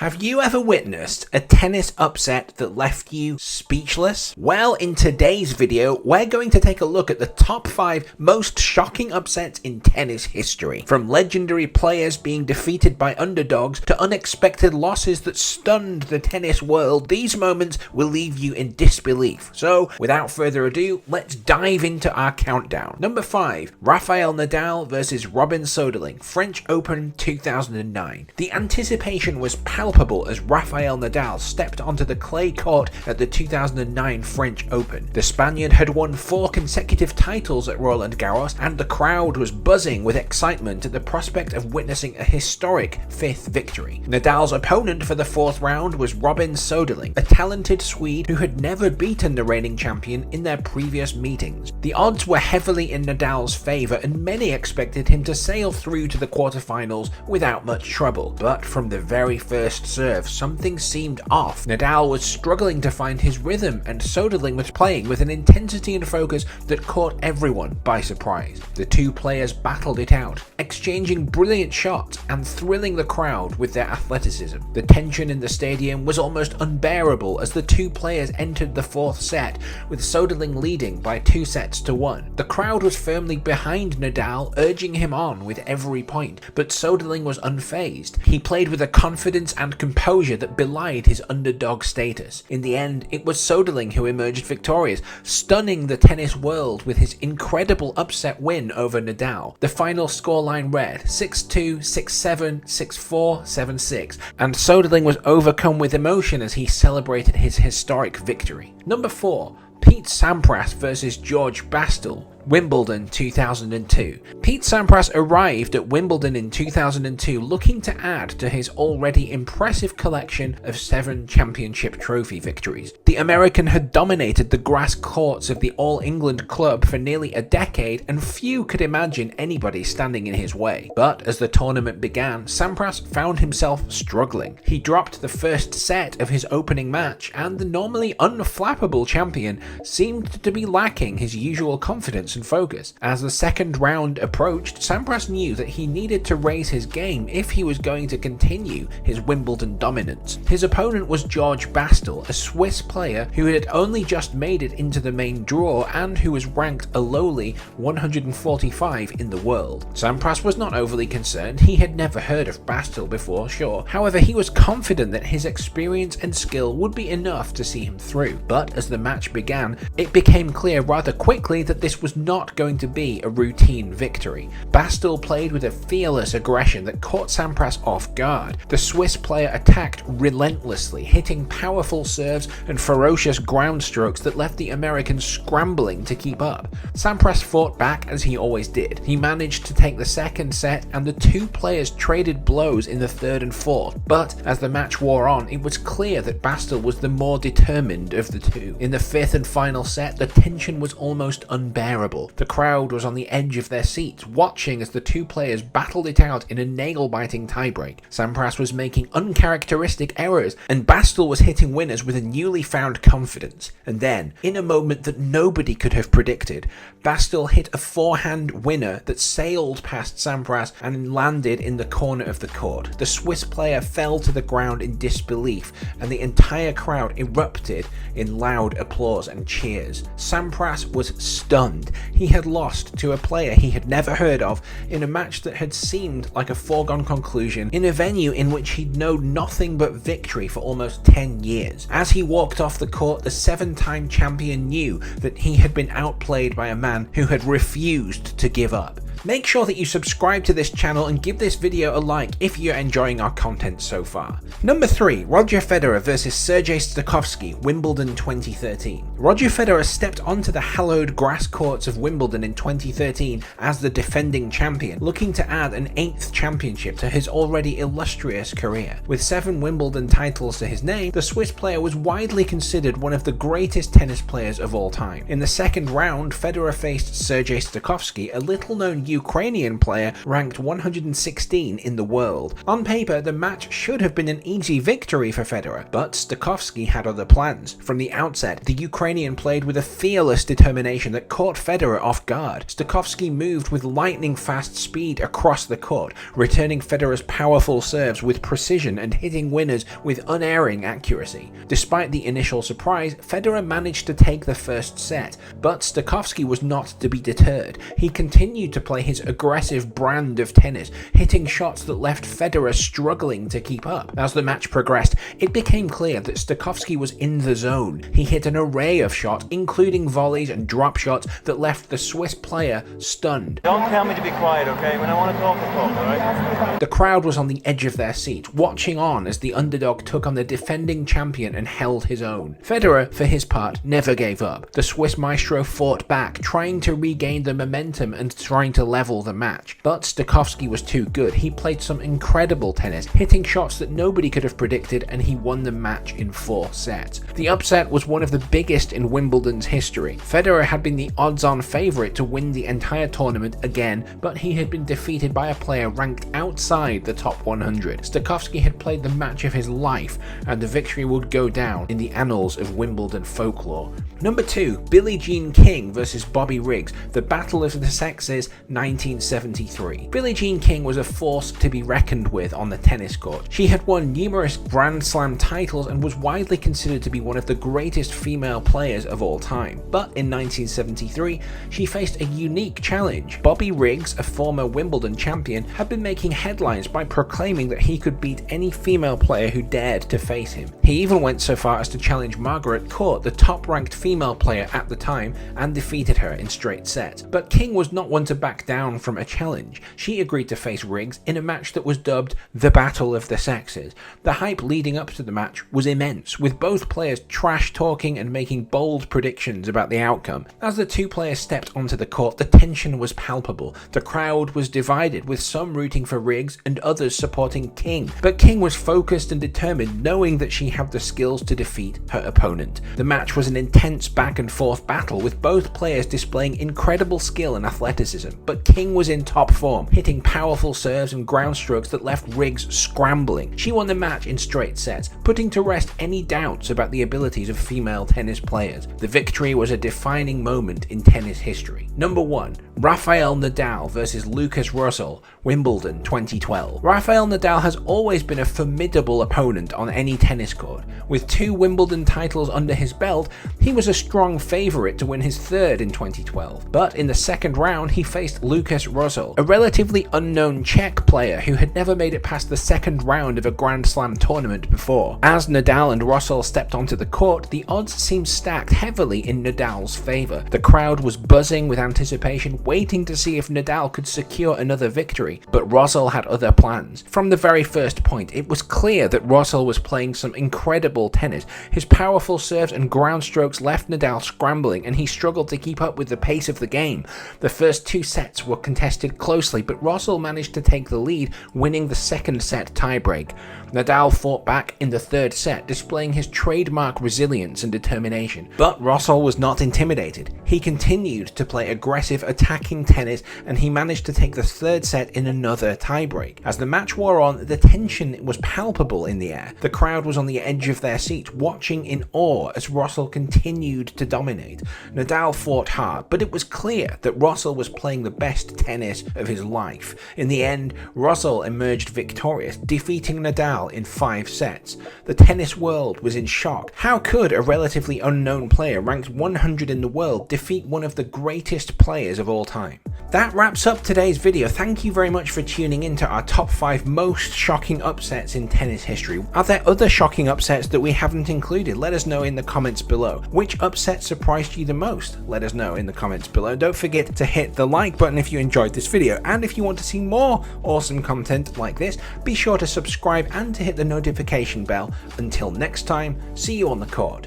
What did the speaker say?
Have you ever witnessed a tennis upset that left you speechless? Well, in today's video, we're going to take a look at the top 5 most shocking upsets in tennis history. From legendary players being defeated by underdogs to unexpected losses that stunned the tennis world, these moments will leave you in disbelief. So, without further ado, let's dive into our countdown. Number 5, Rafael Nadal versus Robin Soderling, French Open 2009. The anticipation was palpable as Rafael Nadal stepped onto the clay court at the 2009 French Open. The Spaniard had won 4 consecutive titles at Roland Garros, and the crowd was buzzing with excitement at the prospect of witnessing a historic 5th victory. Nadal's opponent for the 4th round was Robin Soderling, a talented Swede who had never beaten the reigning champion in their previous meetings. The odds were heavily in Nadal's favour, and many expected him to sail through to the quarterfinals without much trouble. But from the very first serve, something seemed off. Nadal was struggling to find his rhythm, and Soderling was playing with an intensity and focus that caught everyone by surprise. The two players battled it out, exchanging brilliant shots and thrilling the crowd with their athleticism. The tension in the stadium was almost unbearable as the two players entered the 4th set, with Soderling leading by 2-1. The crowd was firmly behind Nadal, urging him on with every point, but Soderling was unfazed. He played with a confidence and composure that belied his underdog status. In the end, it was Soderling who emerged victorious, stunning the tennis world with his incredible upset win over Nadal. The final scoreline read 6-2, 6-7, 6-4, 7-6, and Soderling was overcome with emotion as he celebrated his historic victory. Number 4. Pete Sampras versus George Bastille, Wimbledon 2002. Pete Sampras arrived at Wimbledon in 2002 looking to add to his already impressive collection of 7 championship trophy victories. The American had dominated the grass courts of the All England club for nearly a decade, and few could imagine anybody standing in his way. But as the tournament began, Sampras found himself struggling. He dropped the first set of his opening match, and the normally unflappable champion seemed to be lacking his usual confidence and focus. As the second round approached, Sampras knew that he needed to raise his game if he was going to continue his Wimbledon dominance. His opponent was George Bastille, a Swiss player who had only just made it into the main draw and who was ranked a lowly 145 in the world. Sampras was not overly concerned. He had never heard of Bastille before, sure. However, he was confident that his experience and skill would be enough to see him through. But as the match began, it became clear rather quickly that this was not going to be a routine victory. Bastille played with a fearless aggression that caught Sampras off guard. The Swiss player attacked relentlessly, hitting powerful serves and ferocious ground strokes that left the American scrambling to keep up. Sampras fought back as he always did. He managed to take the second set, and the two players traded blows in the 3rd and 4th. But as the match wore on, it was clear that Bastille was the more determined of the two. In the 5th and final set, the tension was almost unbearable. The crowd was on the edge of their seats, watching as the two players battled it out in a nail-biting tiebreak. Sampras was making uncharacteristic errors, and Bastille was hitting winners with a newly found confidence. And then, in a moment that nobody could have predicted, Bastille hit a forehand winner that sailed past Sampras and landed in the corner of the court. The Swiss player fell to the ground in disbelief, and the entire crowd erupted in loud applause and cheers. Sampras was stunned. He had lost to a player he had never heard of in a match that had seemed like a foregone conclusion in a venue in which he'd known nothing but victory for almost 10 years. As he walked off the court, the 7-time champion knew that he had been outplayed by a man who had refused to give up. Make sure that you subscribe to this channel and give this video a like if you're enjoying our content so far. Number 3, Roger Federer versus Sergei Stakovsky, Wimbledon 2013. Roger Federer stepped onto the hallowed grass courts of Wimbledon in 2013 as the defending champion, looking to add an 8th championship to his already illustrious career. With 7 Wimbledon titles to his name, the Swiss player was widely considered one of the greatest tennis players of all time. In the second round, Federer faced Sergei Stakovsky, a little-known Ukrainian player ranked 116 in the world. On paper, the match should have been an easy victory for Federer, but Stakovsky had other plans. From the outset, the Ukrainian played with a fearless determination that caught Federer off guard. Stakovsky moved with lightning-fast speed across the court, returning Federer's powerful serves with precision and hitting winners with unerring accuracy. Despite the initial surprise, Federer managed to take the first set, but Stakovsky was not to be deterred. He continued to play his aggressive brand of tennis, hitting shots that left Federer struggling to keep up. As the match progressed, it became clear that Stakovsky was in the zone. He hit an array of shots, including volleys and drop shots that left the Swiss player stunned. Don't tell me to be quiet, okay? When I want to talk, alright? The crowd was on the edge of their seat, watching on as the underdog took on the defending champion and held his own. Federer, for his part, never gave up. The Swiss maestro fought back, trying to regain the momentum and trying to level the match. But Stakovsky was too good. He played some incredible tennis, hitting shots that nobody could have predicted, and he won the match in 4 sets. The upset was one of the biggest in Wimbledon's history. Federer had been the odds-on favourite to win the entire tournament again, but he had been defeated by a player ranked outside the top 100. Stakovsky had played the match of his life, and the victory would go down in the annals of Wimbledon folklore. Number 2, Billie Jean King versus Bobby Riggs, the Battle of the Sexes 1973. Billie Jean King was a force to be reckoned with on the tennis court. She had won numerous Grand Slam titles and was widely considered to be one of the greatest female players of all time. But in 1973, she faced a unique challenge. Bobby Riggs, a former Wimbledon champion, had been making headlines by proclaiming that he could beat any female player who dared to face him. He even went so far as to challenge Margaret Court, the top-ranked female player at the time, and defeated her in straight sets. But King was not one to back down from a challenge. She agreed to face Riggs in a match that was dubbed the Battle of the Sexes. The hype leading up to the match was immense, with both players trash-talking and making bold predictions about the outcome. As the two players stepped onto the court, the tension was palpable. The crowd was divided, with some rooting for Riggs and others supporting King. But King was focused and determined, knowing that she had the skills to defeat her opponent. The match was an intense back-and-forth battle, with both players displaying incredible skill and athleticism. But King was in top form, hitting powerful serves and ground strokes that left Riggs scrambling. She won the match in straight sets, putting to rest any doubts about the abilities of female tennis players. The victory was a defining moment in tennis history. Number 1, Rafael Nadal versus Lucas Rosol, Wimbledon 2012. Rafael Nadal has always been a formidable opponent on any tennis court. With 2 Wimbledon titles under his belt, he was a strong favourite to win his 3rd in 2012. But in the second round, he faced Lucas Rosol, a relatively unknown Czech player who had never made it past the second round of a Grand Slam tournament before. As Nadal and Rosol stepped onto the court, the odds seemed stacked heavily in Nadal's favour. The crowd was buzzing with anticipation, waiting to see if Nadal could secure another victory, but Rosol had other plans. From the very first point, it was clear that Rosol was playing some incredible tennis. His powerful serves and ground strokes left Nadal scrambling, and he struggled to keep up with the pace of the game. The first 2 sets were contested closely, but Rosol managed to take the lead, winning the second set tiebreak. Nadal fought back in the 3rd set, displaying his trademark resilience and determination. But Rosol was not intimidated. He continued to play aggressive attacking tennis, and he managed to take the 3rd set in another tiebreak. As the match wore on, the tension was palpable in the air. The crowd was on the edge of their seats, watching in awe as Rosol continued to dominate. Nadal fought hard, but it was clear that Rosol was playing the best tennis of his life. In the end, Rosol emerged victorious, defeating Nadal in 5 sets. The tennis world was in shock. How could a relatively unknown player ranked 100 in the world defeat one of the greatest players of all time? That wraps up today's video. Thank you very much for tuning in to our top 5 most shocking upsets in tennis history. Are there other shocking upsets that we haven't included? Let us know in the comments below. Which upset surprised you the most? Let us know in the comments below. Don't forget to hit the like button if you enjoyed this video, and if you want to see more awesome content like this, be sure to subscribe and to hit the notification bell. Until next time, see you on the court.